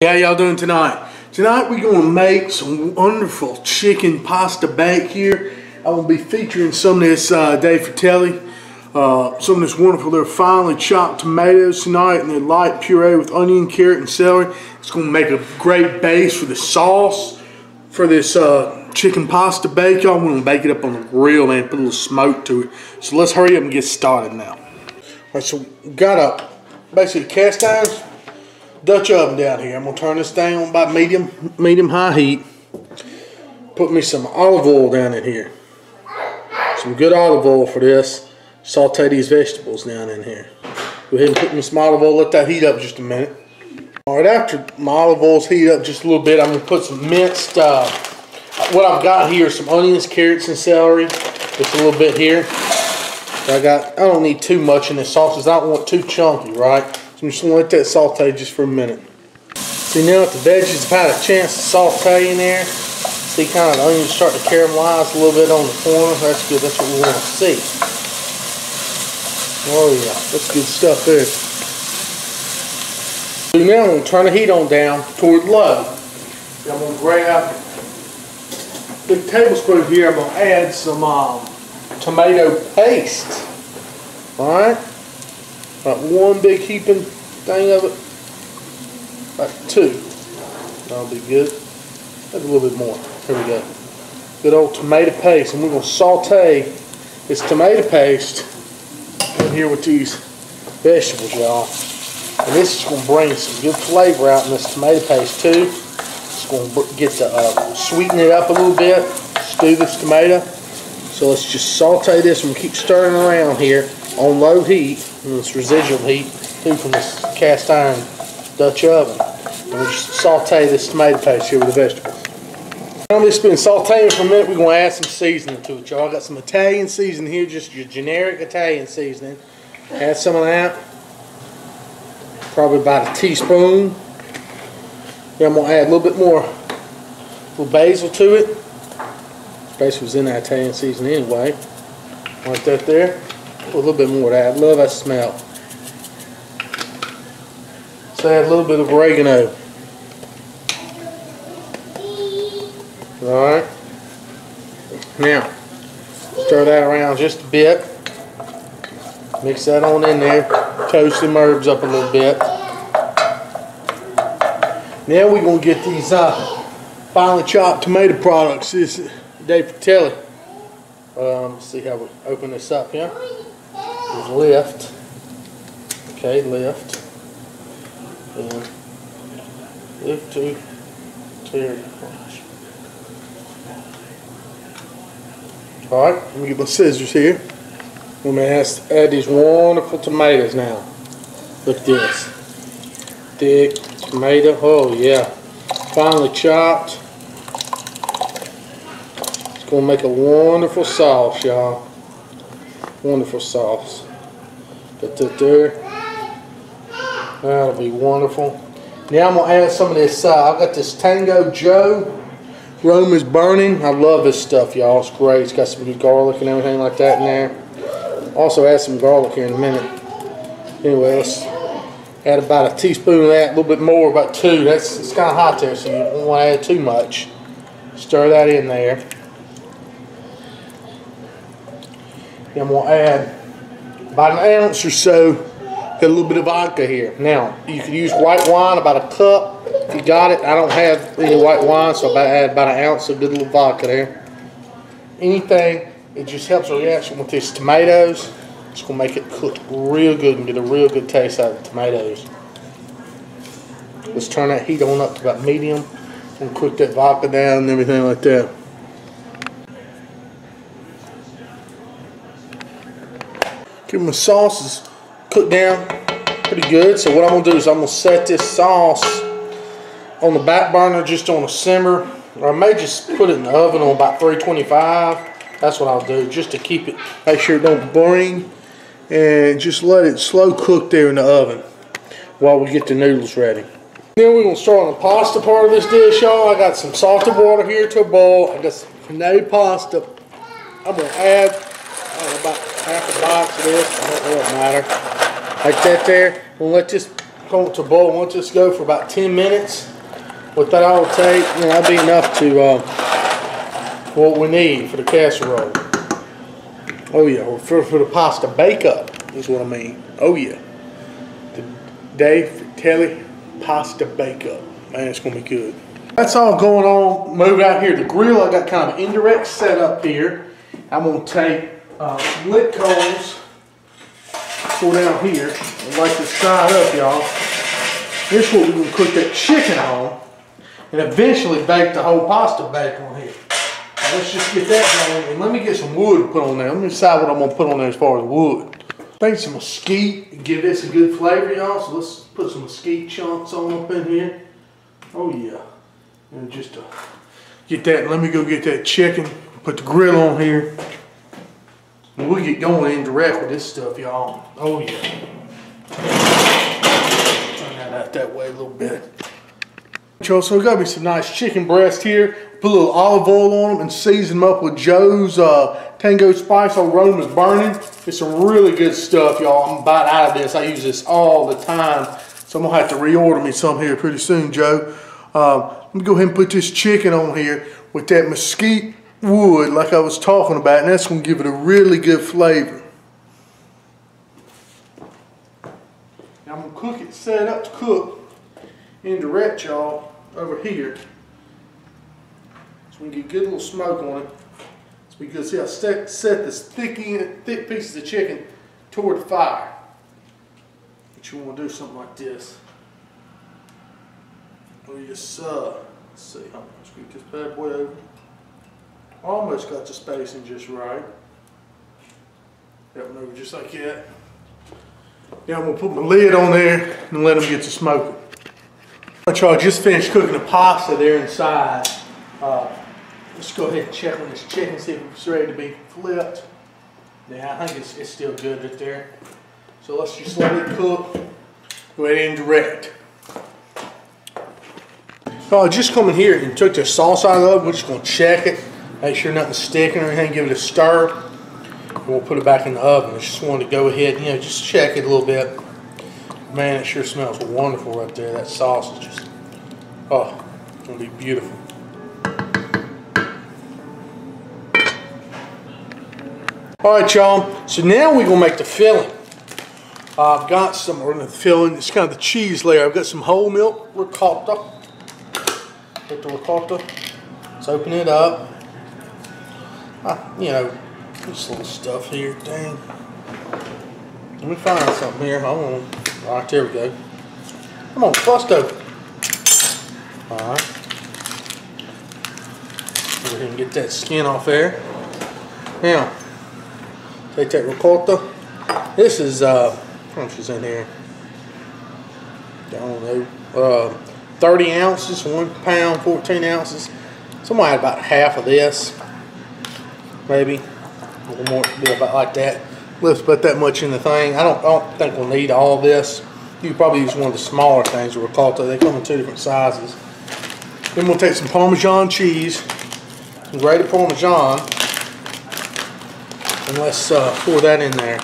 How y'all doing tonight? Tonight we're going to make some wonderful chicken pasta bake here. I'm going to be featuring some of this Dei Fratelli, some of this wonderful, they're finely chopped tomatoes tonight, and they're light puree with onion, carrot, and celery. It's going to make a great base for the sauce for this chicken pasta bake. Y'all, we're going to bake it up on the grill, man, put a little smoke to it. So let's hurry up and get started now. Alright, so we got basically cast iron Dutch oven down here. I'm going to turn this thing on about medium high heat. Put me some olive oil down in here. Some good olive oil for this. Saute these vegetables down in here. Go ahead and put me some olive oil. Let that heat up just a minute. Alright, after my olive oil's heat up just a little bit, I'm going to put some minced, what I've got here is some onions, carrots, and celery. Just a little bit here. I don't need too much in this sauce because I don't want too chunky, right? I'm just going to let that saute just for a minute. See, now that the veggies have had a chance to saute in there, see kind of the onions start to caramelize a little bit on the corner. That's good. That's what we want to see. Oh yeah, that's good stuff there. So now I'm going to turn the heat on down toward low. I'm going to grab a big tablespoon here. I'm going to add some tomato paste. Alright? About one big heaping thing of it. About two. That'll be good. Maybe a little bit more. Here we go. Good old tomato paste. And we're going to saute this tomato paste in here with these vegetables, y'all. And this is going to bring some good flavor out in this tomato paste too. It's going to get to sweeten it up a little bit. Stew this tomato. So let's just saute this and keep stirring around here on low heat. And this residual heat too from this cast iron Dutch oven. And we'll just saute this tomato paste here with the vegetables. Now this has been sauteing for a minute. We're going to add some seasoning to it, y'all. I got some Italian seasoning here, just your generic Italian seasoning. Add some of that. Probably about a teaspoon. Then I'm going to add a little bit more, little basil to it. Basil was in that Italian seasoning anyway. Like that there. A little bit more of that. I love that smell. So add a little bit of oregano. Alright. Now, stir that around just a bit. Mix that on in there. Toast them herbs up a little bit. Now we're going to get these finely chopped tomato products. This is Dei Fratelli. Let's see how we open this up here. There's lift. Okay, lift. And lift to tear. Alright, let me get my scissors here. I'm going to add these wonderful tomatoes now. Look at this. Thick tomato. Oh yeah. Finely chopped. It's going to make a wonderful sauce, y'all. Wonderful sauce. Put that there. That'll be wonderful. Now I'm going to add some of this. I've got this Tango Joe. Rome is burning. I love this stuff, y'all. It's great. It's got some good garlic and everything like that in there. Also add some garlic here in a minute. Anyway, let's add about a teaspoon of that. A little bit more, about two. It's kind of hot there, so you don't want to add too much. Stir that in there. Then I'm going to add about an ounce or so. Got a little bit of vodka here. Now, you could use white wine, about a cup if you got it. I don't have any white wine, so I add about an ounce of good little vodka there. Anything, it just helps the reaction with these tomatoes. It's going to make it cook real good and get a real good taste out of the tomatoes. Let's turn that heat on up to about medium and cook that vodka down and everything like that. Okay, my sauce is cooked down pretty good. So what I'm going to do is I'm going to set this sauce on the back burner just on a simmer. Or I may just put it in the oven on about 325. That's what I'll do, just to keep it, make sure it don't burn. And just let it slow cook there in the oven while we get the noodles ready. Then we're going to start on the pasta part of this dish, y'all. I got some salted water here to a boil. I got some penne pasta. I'm going to add about half a box of this. I don't know what matter. Like that there. We'll let this go to boil. We'll let this go for about 10 minutes. what that all will take, you know, that'll be enough to what we need for the casserole. Oh yeah, or for the pasta bake up is what I mean. Oh yeah, the Dei Fratelli pasta bake up. Man, it's gonna be good. That's all going on. Move out here. The grill, I got kind of an indirect setup here. I'm gonna take some lit coals, pull down here, and light this side up, y'all. This is what we're gonna cook that chicken on, and eventually bake the whole pasta bake on here. Now, let's just get that going, and let me get some wood to put on there. Let me decide what I'm gonna put on there as far as wood. I think some mesquite and give this a good flavor, y'all. So let's put some mesquite chunks on up in here. Oh yeah. And just to get that, let me go get that chicken, put the grill on here. And we'll get going indirect with this stuff, y'all. Oh yeah. Turn that out that way a little bit. So we got me some nice chicken breast here. Put a little olive oil on them and season them up with Joe's Tango Spice Aromas Burning. It's some really good stuff, y'all. I'm about out of this. I use this all the time. So I'm gonna have to reorder me some here pretty soon, Joe. Let me go ahead and put this chicken on here with that mesquite wood like I was talking about, and that's going to give it a really good flavor. Now I'm going to cook it, set it up to cook indirect, y'all, over here. So we can get good little smoke on it. So we can see I set this thick pieces of chicken toward the fire. But you want to do something like this. Oh yes, let's see, I'm going to scoot this bad boy over. Almost got the spacing just right. That one over just like that. Now I'm going to put my lid on there and let them get to smoking. Y'all just finished cooking the pasta there inside. Let's go ahead and check on this chicken, see if it's ready to be flipped. Yeah, I think it's still good right there. So let's just let it cook. Go ahead and direct. I just come in here and took the sauce out of the oven. We're just going to check it, make sure nothing's sticking or anything, give it a stir, and we'll put it back in the oven. I just wanted to go ahead and, you know, just check it a little bit. Man, it sure smells wonderful right there. That sauce is just, oh, it's going to be beautiful. Alright, y'all, so now we're going to make the filling. I've got some, or the filling, it's kind of the cheese layer. I've got some whole milk ricotta. Get the ricotta. Let's open it up. You know, this little stuff here, dang. Let me find something here. Hold on. Alright, there we go. Come on, bust open. Alright. Go ahead and get that skin off there. Now, take that ricotta. This is, how much is in here? I don't know. 30 ounces, 1 pound, 14 ounces. Somewhere had about half of this, maybe a little more, be about like that. Let's put that much in the thing. I don't think we'll need all this. You could probably use one of the smaller things, the ricotta. They come in 2 different sizes. Then we'll take some Parmesan cheese, some grated Parmesan, and let's pour that in there.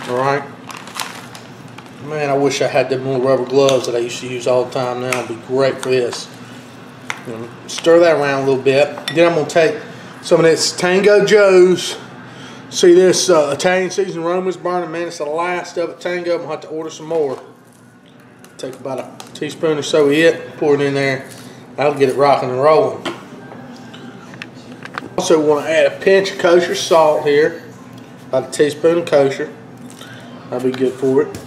All right. Man, I wish I had them little rubber gloves that I used to use all the time now. It'd be great for this. Stir that around a little bit. Then I'm going to take some of this Tango Joe's. See this Italian seasoned aromas burning. Man, it's the last of it. Tango. I'm going to have to order some more. Take about a teaspoon or so of it. Pour it in there. That'll get it rocking and rolling. Also want to add a pinch of kosher salt here. About a teaspoon of kosher. That'll be good for it.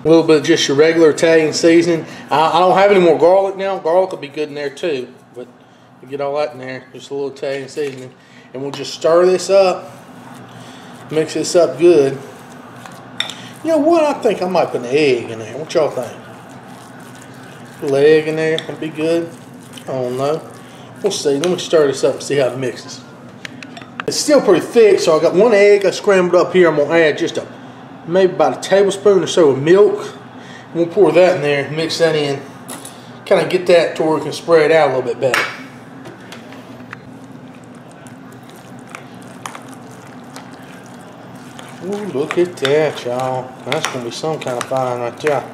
A little bit of just your regular Italian seasoning. I don't have any more garlic now. Garlic will be good in there too. But you get all that in there. Just a little Italian seasoning. And we'll just stir this up. Mix this up good. You know what? I think I might put an egg in there. What y'all think? A little egg in there. That'd be good. I don't know. We'll see. Let me stir this up and see how it mixes. It's still pretty thick, so I got 1 egg I scrambled up here. I'm going to add just maybe about a tablespoon or so of milk. We'll pour that in there, mix that in, kind of get that to where we can spread out a little bit better. Ooh, look at that, y'all. That's going to be some kind of fine right there.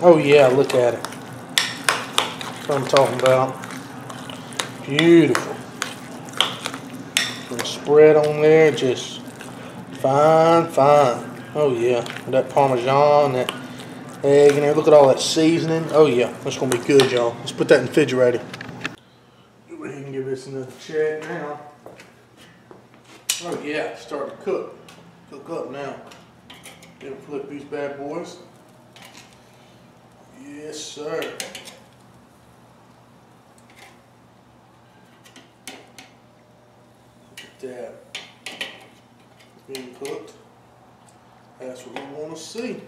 Oh yeah, look at it. what I'm talking about. Beautiful. And spread on there, just fine. Oh yeah, that Parmesan, that egg in there. Look at all that seasoning. Oh yeah, that's gonna be good, y'all. Let's put that in the refrigerator. We can give this another check now. Oh yeah, start to cook. Cook up now. Then flip these bad boys. Yes, sir. Look at that. It's being cooked. That's what we want to see.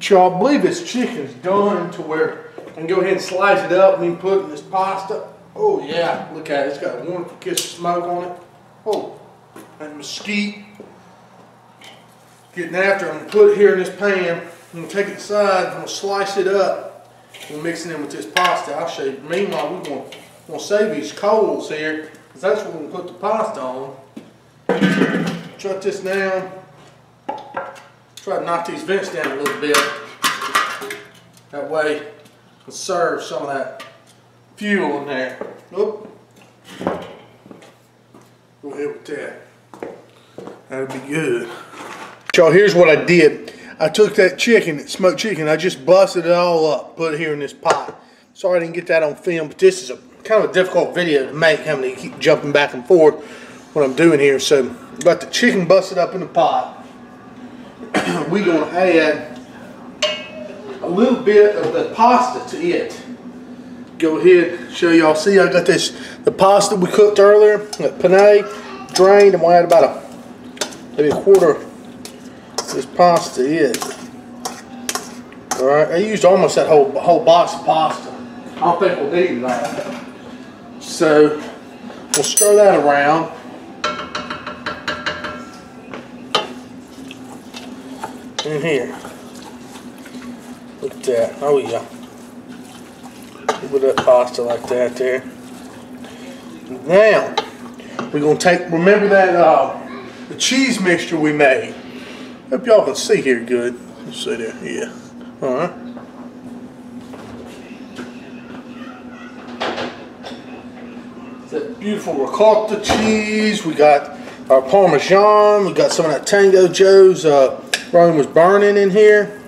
Y'all, I believe this chicken's done to where I can go ahead and slice it up and then put it in this pasta. Oh yeah, look at it. It's got a wonderful kiss of smoke on it. Oh, and mesquite. Getting after it. I'm going to put it here in this pan. I'm going to take it aside. I'm going to slice it up. We'll mix it in with this pasta. I'll show you. Meanwhile, we're going to save these coals here, because that's what we're going to put the pasta on. Shut this down. Try to knock these vents down a little bit. That way, we'll serve some of that fuel in there. Oop. Go ahead with that. That'll be good. Y'all, here's what I did. I took that chicken, that smoked chicken, I just busted it all up, put it here in this pot. Sorry I didn't get that on film, but this is a kind of a difficult video to make, having to keep jumping back and forth what I'm doing here. So, got the chicken busted up in the pot. We're going to add a little bit of the pasta to it. Go ahead, show y'all. See, I got the pasta we cooked earlier, that penne, drained, and we'll add about maybe a quarter of this pasta in. Alright, I used almost that whole box of pasta. I don't think we'll need that. So, we'll stir that around. In here. Look at that. Oh yeah. Put that pasta like that there. Now, we're going to take, remember that the cheese mixture we made. Hope y'all can see here good. Let's see there. Yeah. Alright. That beautiful ricotta cheese. We got our Parmesan. We got some of that Tango Joe's Rome was burning in here.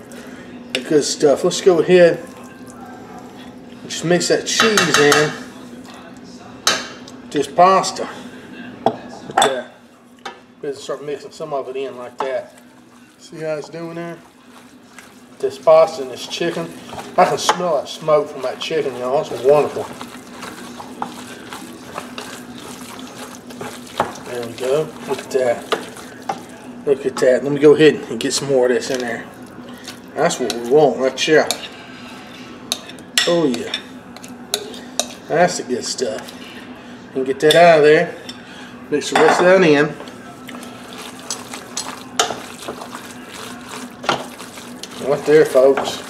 Good stuff. Let's go ahead and just mix that cheese in. This pasta. Like that. We'll start mixing some of it in like that. See how it's doing there? This pasta and this chicken. I can smell that smoke from that chicken, y'all. It's wonderful. There we go. Look at that. Look at that. Let me go ahead and get some more of this in there. That's what we want right here. Oh yeah. That's the good stuff. And get that out of there. Mix the rest of that in. Right there, folks.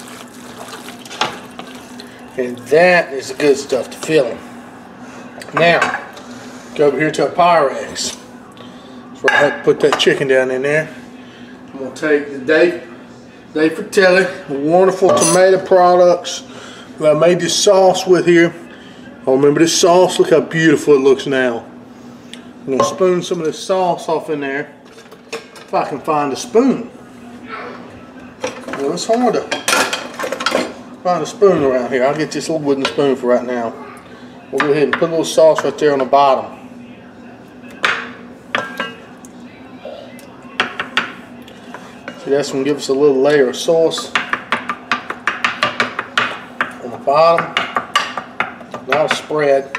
And that is the good stuff to fill them. Now, go over here to a Pyrex. So I have to put that chicken down in there. I'm going to take the Dei Fratelli, wonderful tomato products that I made this sauce with here. Oh, remember this sauce? Look how beautiful it looks now. I'm going to spoon some of this sauce off in there. If I can find a spoon. Well, it's hard to find a spoon around here. I'll get this little wooden spoon for right now. We'll go ahead and put a little sauce right there on the bottom. See, that's going to give us a little layer of sauce on the bottom. That'll spread.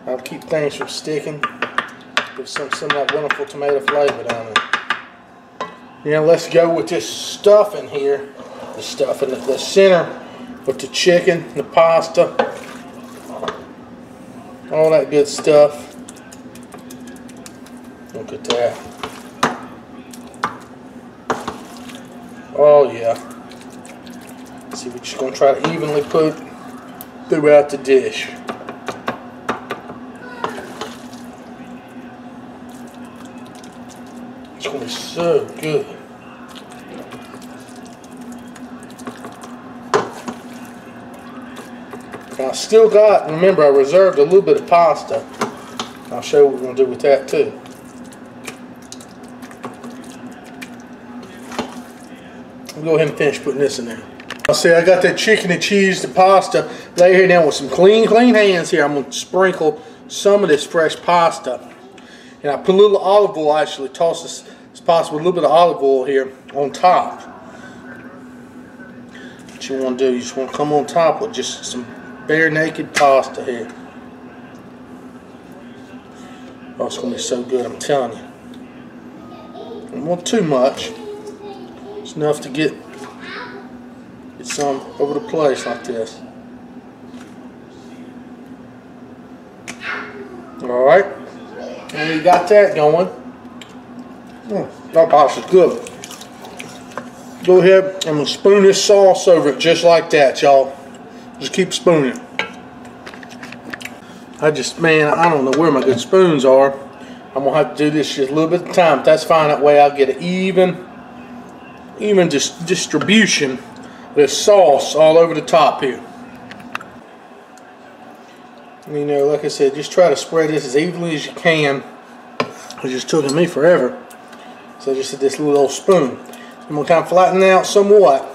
That'll keep things from sticking. Give some of that wonderful tomato flavor down there. Now let's go with this stuff in here. The stuff in the center with the chicken, the pasta, all that good stuff. Look at that. Oh yeah. See, we're just going to try to evenly put throughout the dish. It's going to be so good. I still got, remember I reserved a little bit of pasta. I'll show you what we're going to do with that too. I'll go ahead and finish putting this in there. I'll see I got that chicken and cheese, the pasta, lay here now with some clean hands here. I'm going to sprinkle some of this fresh pasta. And I put a little olive oil, actually toss this pasta with a little bit of olive oil here on top. What you want to do, you just want to come on top with just some bare naked pasta here. Oh, it's going to be so good, I'm telling you. I don't want too much. It's enough to get some over the place like this. Alright. And we got that going. That pasta's good. Go ahead, I'm going to spoon this sauce over it just like that, y'all. Just keep spooning. Man, I don't know where my good spoons are. I'm going to have to do this just a little bit at a time. But that's fine. That way I'll get an even distribution of this sauce all over the top here. And, you know, like I said, just try to spread this as evenly as you can. It just took me forever. So I just did this little old spoon. I'm going to kind of flatten it out somewhat.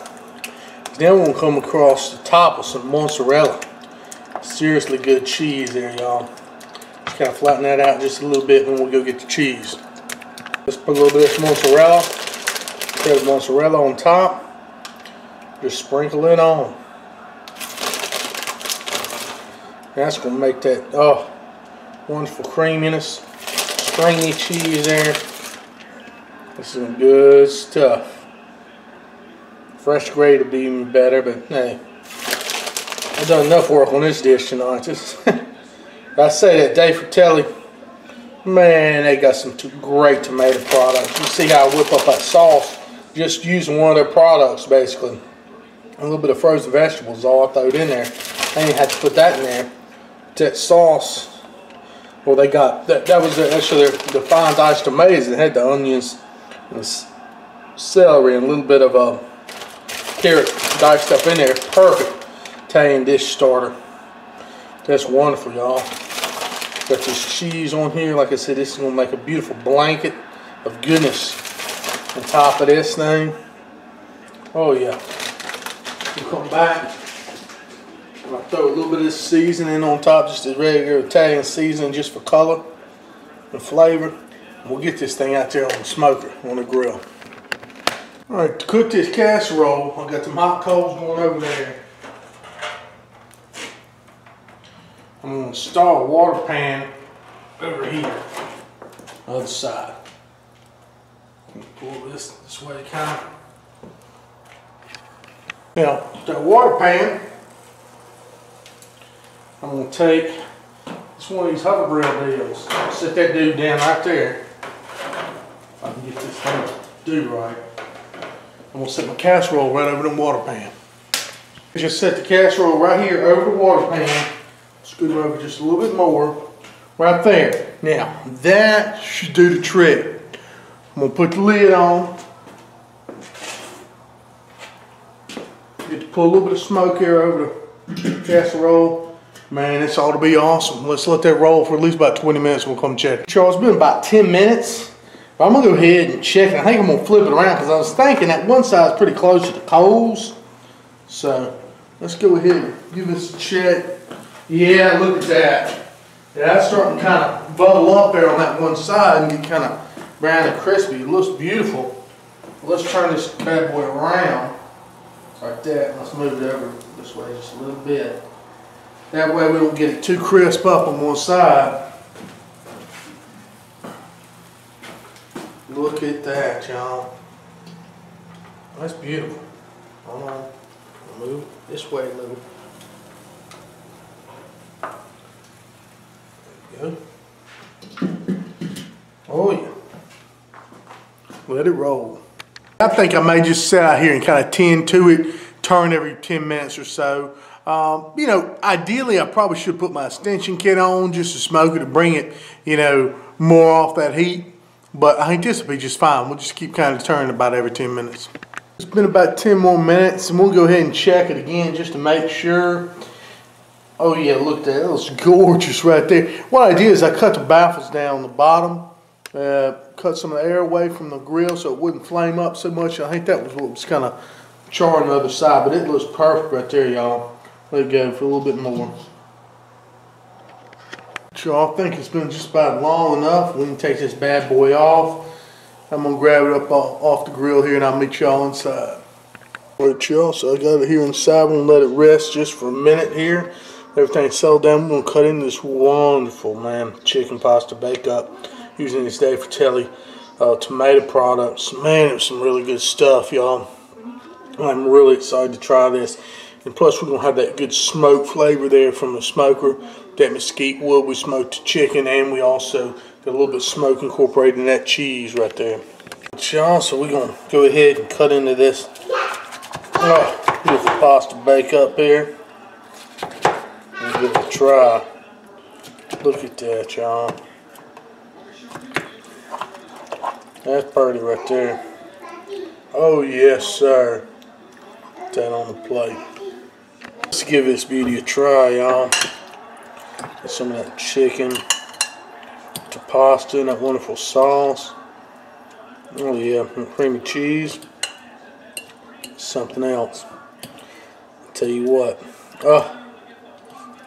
Then we're going to come across the top with some mozzarella. Seriously good cheese there, y'all. Just kind of flatten that out just a little bit and we'll go get the cheese. Let's put a little bit of this mozzarella. Put the mozzarella on top. Just sprinkle it on. That's going to make that, wonderful creaminess. Stringy cheese there. This is some good stuff. Fresh grade would be even better, but hey, I've done enough work on this dish tonight. I say that Dei Fratelli, man, they got some great tomato products. You see how I whip up that sauce just using one of their products, basically. A little bit of frozen vegetables is all I throwed in there. I didn't have to put that in there. That sauce, well, they got that was actually the fine diced tomatoes that had the onions and celery and a little bit of carrot diced up in there. Perfect Italian dish starter. That's wonderful, y'all. Got this cheese on here. Like I said, this is going to make a beautiful blanket of goodness on top of this thing. Oh yeah. We'll come back. I'll throw a little bit of this seasoning on top, just a regular Italian seasoning just for color and flavor. And we'll get this thing out there on the smoker, on the grill. Alright, to cook this casserole, I've got some hot coals going over there. I'm going to install a water pan over here, other side. Pull this way kind of. Now, that water pan, I'm going to take this one of these hover grill deals. I'll set that dude down right there. If I can get this thing to do right. I'm going to set my casserole right over the water pan. Just set the casserole right here over the water pan. Scoot it over just a little bit more. Right there. Now, that should do the trick. I'm going to put the lid on. Get to pull a little bit of smoke here over the casserole. Man, this ought to be awesome. Let's let that roll for at least about 20 minutes and we'll come check it. Charles, it's been about 10 minutes. But I'm going to go ahead and check it. I think I'm going to flip it around because I was thinking that one side is pretty close to the coals. So, let's go ahead and give this a check. Yeah, look at that. Yeah, that's starting to kind of bubble up there on that one side and get kind of brown and crispy. It looks beautiful. Let's turn this bad boy around like that. Let's move it over this way just a little bit. That way we don't get it too crisp up on one side. Look at that, y'all. That's beautiful. Hold on. Move this way a little. There we go. Oh yeah. Let it roll. I think I may just sit out here and kind of tend to it, turn every 10 minutes or so. You know, ideally I probably should put my extension kit on just to smoke it to bring it, you know, more off that heat. But I think this will be just fine. We'll just keep kind of turning about every 10 minutes. It's been about 10 more minutes, and we'll go ahead and check it again just to make sure. Oh yeah, look at that. That was gorgeous right there. What I did is I cut the baffles down the bottom, cut some of the air away from the grill so it wouldn't flame up so much. I think that was what was kind of charring the other side, but it looks perfect right there, y'all. Let it go for a little bit more. Y'all, I think it's been just about long enough. We can take this bad boy off. I'm going to grab it up off the grill here and I'll meet y'all inside. Alright y'all, so I got it here inside. We're going to let it rest just for a minute here. Everything's settled down. We're going to cut into this wonderful, man, chicken pasta bake up using these Dei Fratelli tomato products. Man, it was some really good stuff, y'all. I'm really excited to try this. And plus we're going to have that good smoke flavor there from the smoker. That mesquite wood, we smoked the chicken, and we also got a little bit of smoke incorporated in that cheese right there. Y'all, so we're going to go ahead and cut into this beautiful pasta bake up here. And give it a try. Look at that, y'all. That's pretty right there. Oh yes, sir. Put that on the plate. Let's give this beauty a try, y'all. Get some of that chicken to pasta and that wonderful sauce. Oh yeah, and creamy cheese. Something else. I'll tell you what.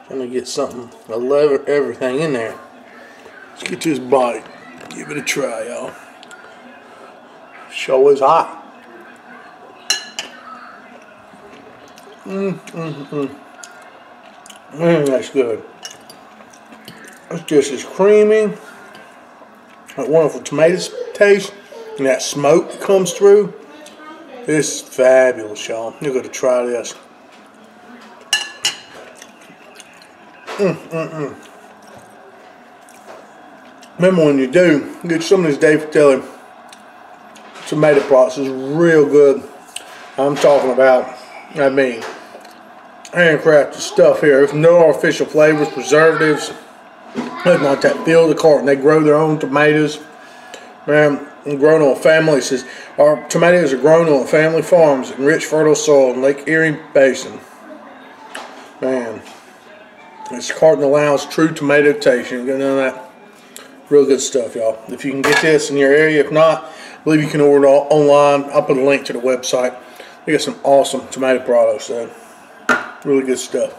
Gonna get something. I love everything in there. Let's get this bite. Give it a try, y'all. Show is hot. That's good. It's just as creamy. That wonderful tomato taste and that smoke that comes through. This is fabulous, y'all. You're going to try this. Remember, when you do, get some of this Dei Fratelli tomato products. Is real good. I'm talking about, I mean, handcrafted stuff here. There's no artificial flavors, preservatives. Nothing like that. Fill the carton. They grow their own tomatoes. Man, and grown on family. It says our tomatoes are grown on family farms in rich, fertile soil in Lake Erie Basin. Man, this carton allows true tomato taste. You ain't got none of that. Real good stuff, y'all. If you can get this in your area, if not, I believe you can order it online. I'll put a link to the website. They got some awesome tomato products there. Really good stuff.